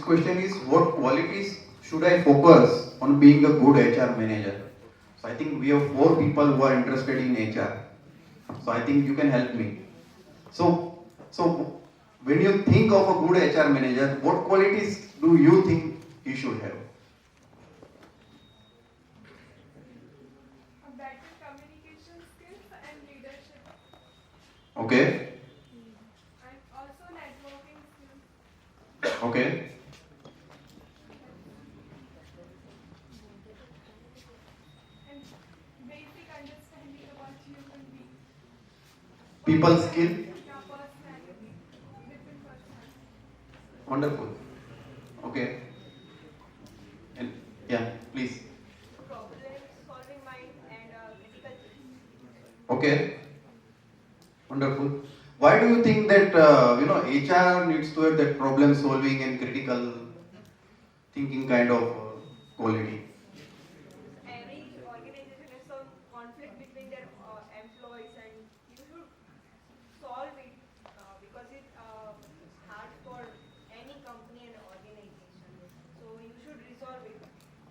question is, what qualities should I focus on being a good HR manager? So I think we have 4 people who are interested in HR. So I think you can help me. So when you think of a good HR manager, what qualities do you think he should have? Better communication skills and leadership. Okay. And also networking skills. Okay. And basic understanding about human beings. People skill. Yeah, personality. Different personality. Wonderful. Okay. And yeah, please. Problem solving mind and critical thinking. Okay. Wonderful. Why do you think that HR needs to have that problem solving and critical thinking kind of quality? Every organization has some conflict between their employees, and you should solve it because it's hard for any company and organization. So you should resolve it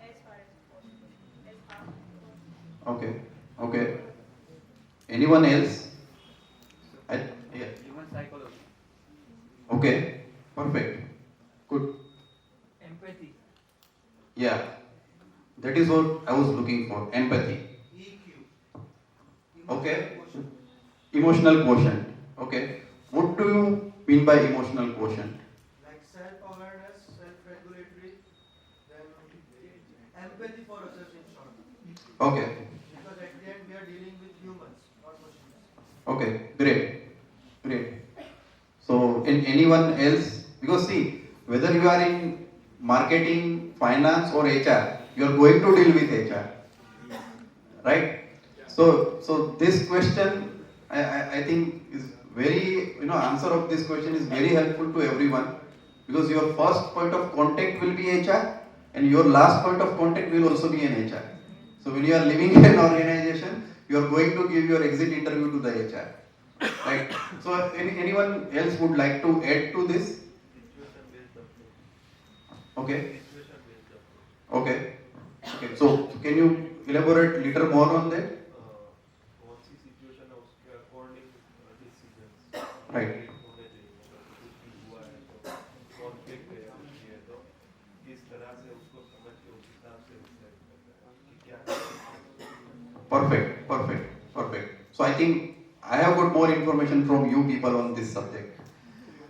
as far as possible, as fast as possible. Okay. Okay. Anyone else? Yeah. Human psychology. Okay. Perfect. Good. Empathy. Yeah. That is what I was looking for. Empathy. EQ. Okay. Emotional quotient. Okay. What do you mean by emotional quotient? Like self-awareness, self-regulatory, then empathy for others in short. Okay. Because at the end we are dealing with humans, not machines. Okay. Great. Great. So, in anyone else? Because see, whether you are in marketing, finance, or HR, you are going to deal with HR, right? So this question, I think is very, answer of this question is very helpful to everyone, because your first point of contact will be HR and your last point of contact will also be an HR. So when you are living in an organization, you are going to give your exit interview to the HR, right? So anyone else would like to add to this? Okay. Okay. Okay. So can you elaborate a little more on that? Right. Perfect, perfect, perfect. So I think I have got more information from you people on this subject.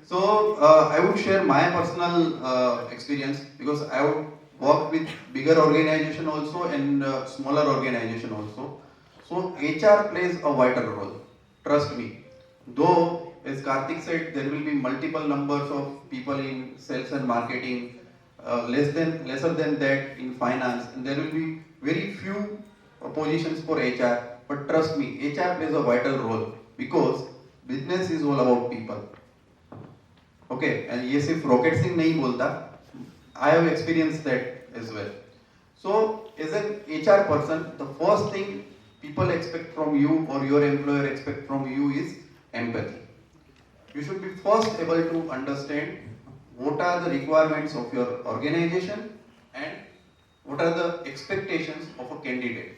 So I would share my personal experience, because I would work with bigger organization also and smaller organization also. So HR plays a vital role. Trust me. Though, as Kartik said, there will be multiple numbers of people in sales and marketing, lesser than that in finance, and there will be very few positions for HR. But trust me, HR plays a vital role, because business is all about people. Okay, and ये सिर्फ rocket Singh नहीं बोलता. I have experienced that as well. So, as an HR person, the first thing people expect from you or your employer expect from you is empathy. You should be first able to understand what are the requirements of your organization and what are the expectations of a candidate.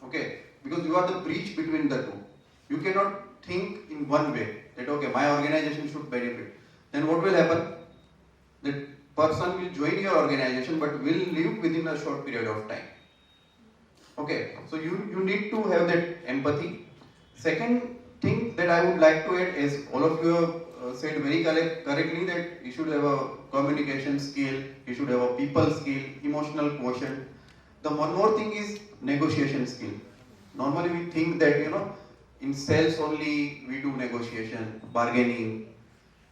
Okay, because you are the bridge between the two. You cannot think in one way that okay, my organization should benefit. Then what will happen? That person will join your organization but will leave within a short period of time. Okay, so you need to have that empathy. Second thing that I would like to add is, all of you have said very correctly that you should have a communication skill, you should have a people skill, emotional quotient. The one more thing is negotiation skill. Normally we think that in sales only we do negotiation, bargaining,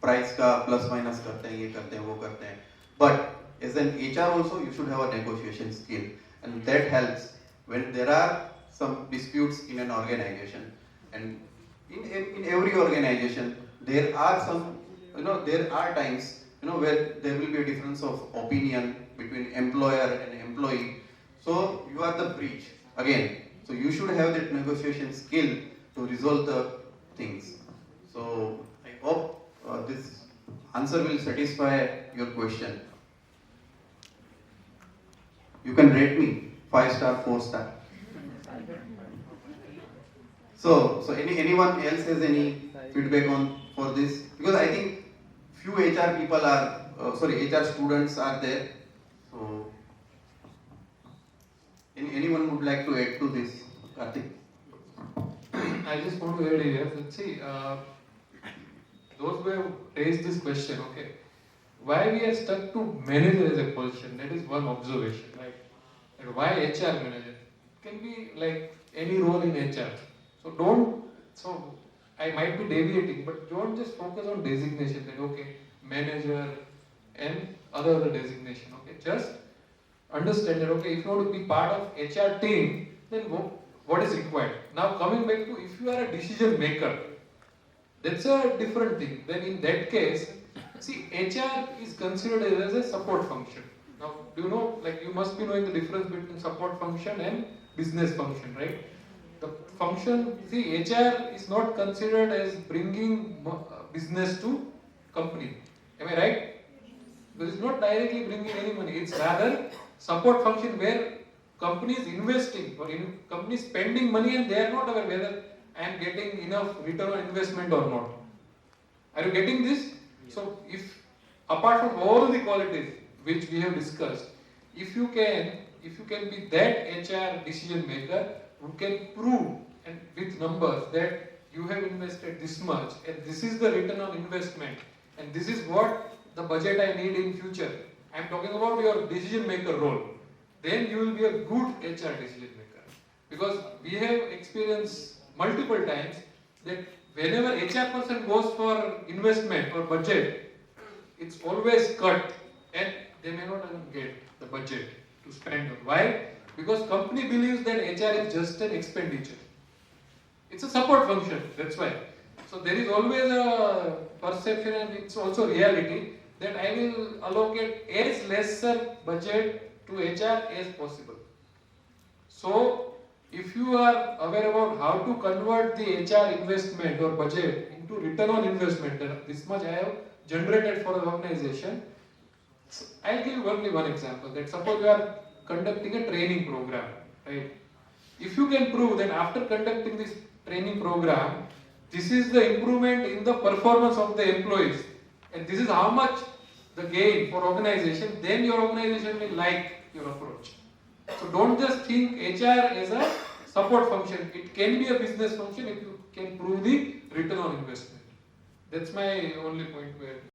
price का plus minus करते हैं, ये करते हैं, वो करते हैं. But as an HR also you should have a negotiation skill, and that helps when there are some disputes in an organization. And in every organization there are some, there are times where there will be a difference of opinion between employer and employee. So you are the bridge again. So you should have that negotiation skill to resolve the things. So I hope this answer will satisfy your question. you can rate me 5-star, 4-star. So anyone else has any feedback on for this? Because I think few HR people are, HR students are there. So anyone would like to add to this, Kartik? I just want to add here. Let's see, those who have raised this question, okay, why we are stuck to manager as a position? That is one observation, right? And why HR manager? It can be like any role in HR. So I might be deviating, but don't just focus on designation. That okay, manager and other designation. Okay, just understand that okay, if you want to be part of HR team, then what is required. Now coming back to if you are a decision maker, that's a different thing. Then in that case, see, HR is considered as a support function. Now, do you know, like you must be knowing the difference between support function and business function, right? The function, see, HR is not considered as bringing business to company. Am I right? Because it's not directly bringing any money. It's rather support function where company is investing or company is spending money and they are not aware whether I am getting enough return on investment or not. Are you getting this? So if apart from all the qualities which we have discussed, if you can be that HR decision maker who can prove and with numbers that you have invested this much and this is the return on investment and this is what the budget I need in future. I am talking about your decision maker role. Then you will be a good HR decision maker. Because we have experienced multiple times that whenever HR person goes for investment or budget, it's always cut and they may not even get the budget to spend on. Why? Because company believes that HR is just an expenditure. It's a support function, that's why. So there is always a perception and it's also reality that I will allocate as lesser budget to HR as possible. So if you are aware about how to convert the HR investment or budget into return on investment, this much I have generated for the organization. I'll give you only one example. That suppose you are conducting a training program, right? If you can prove that after conducting this training program, this is the improvement in the performance of the employees, and this is how much the gain for organization, then your organization will like your approach. So don't just think HR as a support function. It can be a business function if you can prove the return on investment. That's my only point where